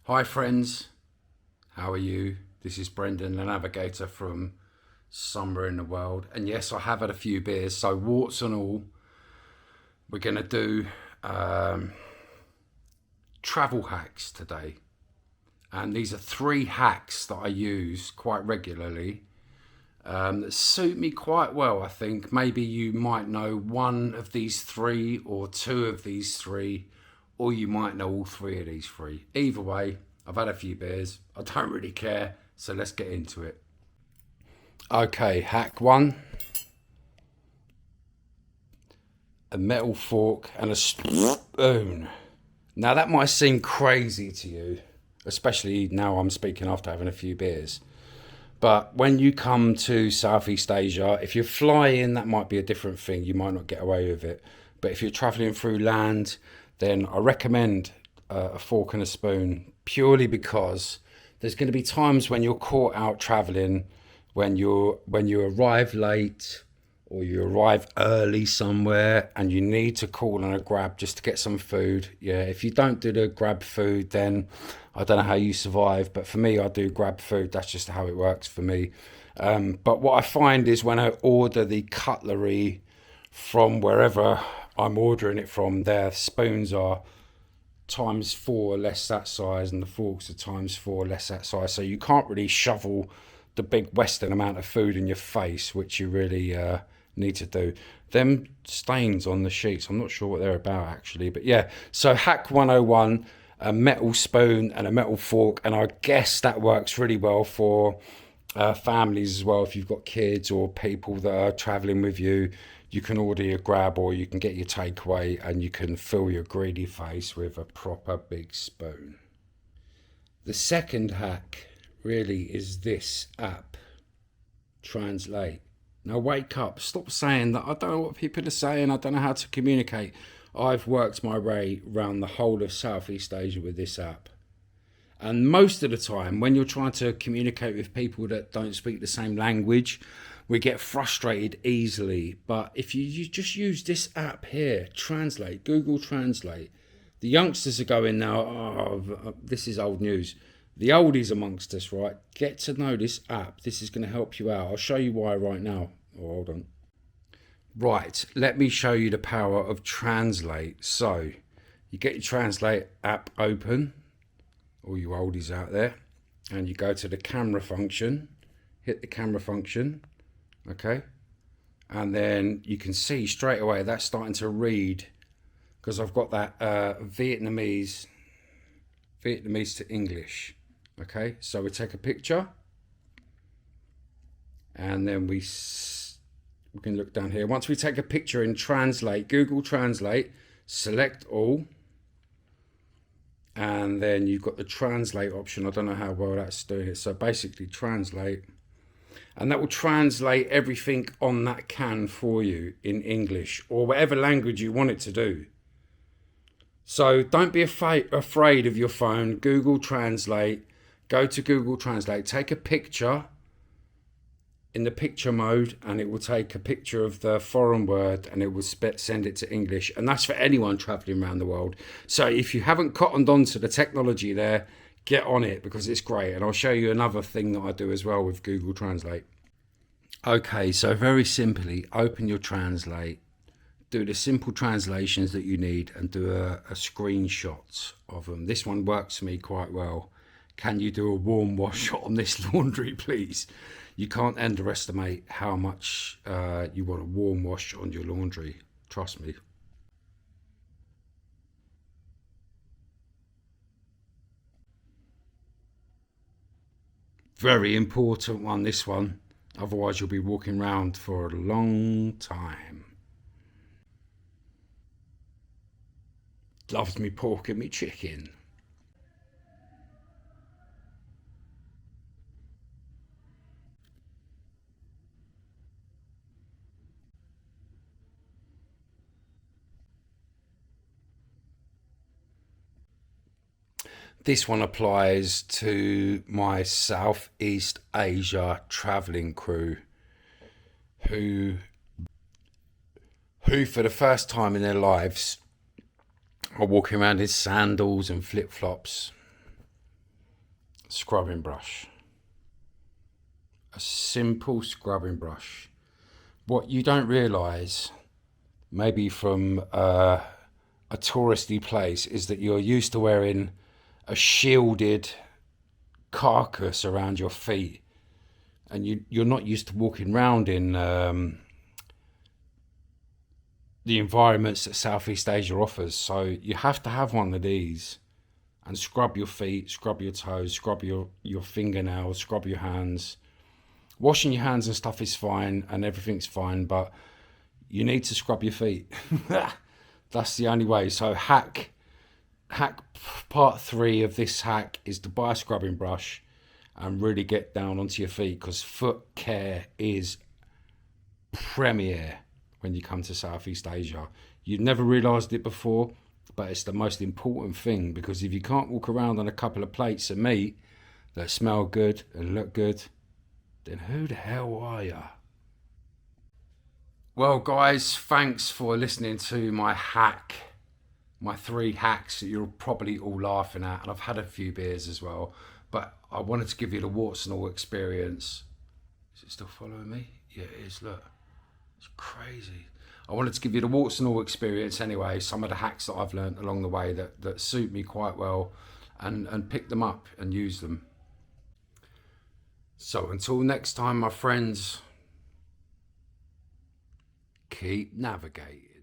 Hi friends, how are you? This is Brendan, the navigator from somewhere in the world. And yes, I have had a few beers, so warts and all, we're going to do travel hacks today. And these are three hacks that I use quite regularly that suit me quite well, I think. Maybe you might know one of these three or two of these three, or you might know all three of these three. Either way, I've had a few beers. I don't really care. So let's get into it. Okay, hack one: a metal fork and a spoon. Now, that might seem crazy to you, especially now I'm speaking after having a few beers. But when you come to Southeast Asia, if you're flying, that might be a different thing. You might not get away with it. But if you're traveling through land, then I recommend a fork and a spoon, purely because there's going to be times when you're caught out traveling, when you arrive late or you arrive early somewhere and you need to call on a grab just to get some food. Yeah, if you don't do the grab food, then I don't know how you survive, but for me, I do grab food. That's just how it works for me. But what I find is when I order the cutlery from wherever I'm ordering it from, their spoons are times four less that size and the forks are times four less that size. So you can't really shovel the big Western amount of food in your face, which you really need to do. Them stains on the sheets, I'm not sure what they're about actually, but yeah. So hack 101, a metal spoon and a metal fork, and I guess that works really well for families as well. If you've got kids or people that are traveling with you, you can order your grab or you can get your takeaway and you can fill your greedy face with a proper big spoon. The second hack really is this app, Translate. Now wake up, stop saying that I don't know what people are saying, I don't know how to communicate. I've worked my way around the whole of Southeast Asia with this app. And most of the time, when you're trying to communicate with people that don't speak the same language, we get frustrated easily. But if you just use this app here, Translate, Google Translate, the youngsters are going now, oh, this is old news. The oldies amongst us, right? Get to know this app. This is going to help you out. I'll show you why right now. Oh, hold on. Right, let me show you the power of Translate. So, you get your Translate app open, all you oldies out there, and you go to the camera function, hit the camera function, okay? And then you can see straight away that's starting to read, because I've got that Vietnamese to English. Okay, so we take a picture and then we can look down here. Once we take a picture in Translate, Google Translate, select all, and then you've got the translate option. I don't know how well that's doing it. So basically translate, and that will translate everything on that can for you in English or whatever language you want it to do. So don't be afraid of your phone. Google Translate. Go to Google Translate, take a picture in the picture mode, and it will take a picture of the foreign word and it will send it to English. And that's for anyone traveling around the world. So if you haven't cottoned on to the technology there, get on it because it's great. And I'll show you another thing that I do as well with Google Translate. Okay, so very simply, open your Translate, do the simple translations that you need and do a screenshot of them. This one works for me quite well. Can you do a warm wash on this laundry, please? You can't underestimate how much you want a warm wash on your laundry. Trust me. Very important one, this one. Otherwise, you'll be walking around for a long time. Loves me pork and me chicken. This one applies to my Southeast Asia traveling crew who for the first time in their lives are walking around in sandals and flip-flops. scrubbing brush. A simple scrubbing brush. What you don't realise, maybe from a touristy place, is that you're used to wearing a shielded carcass around your feet, and you're not used to walking around in the environments that Southeast Asia offers. So you have to have one of these and scrub your feet, scrub your toes, scrub your fingernails, scrub your hands. Washing your hands and stuff is fine and everything's fine, but you need to scrub your feet. That's the only way. So hack part 3 of this hack is to buy a scrubbing brush and really get down onto your feet, because foot care is premier when you come to Southeast Asia. You've never realised it before, but it's the most important thing, because if you can't walk around on a couple of plates of meat that smell good and look good, then who the hell are you? Well, guys, thanks for listening to my 3 hacks that you're probably all laughing at, and I've had a few beers as well, but I wanted to give you the warts and all experience. Is it still following me? Yeah, it is, look. It's crazy. I wanted to give you the warts and all experience anyway, some of the hacks that I've learned along the way that suit me quite well, and pick them up and use them. So until next time, my friends, keep navigating.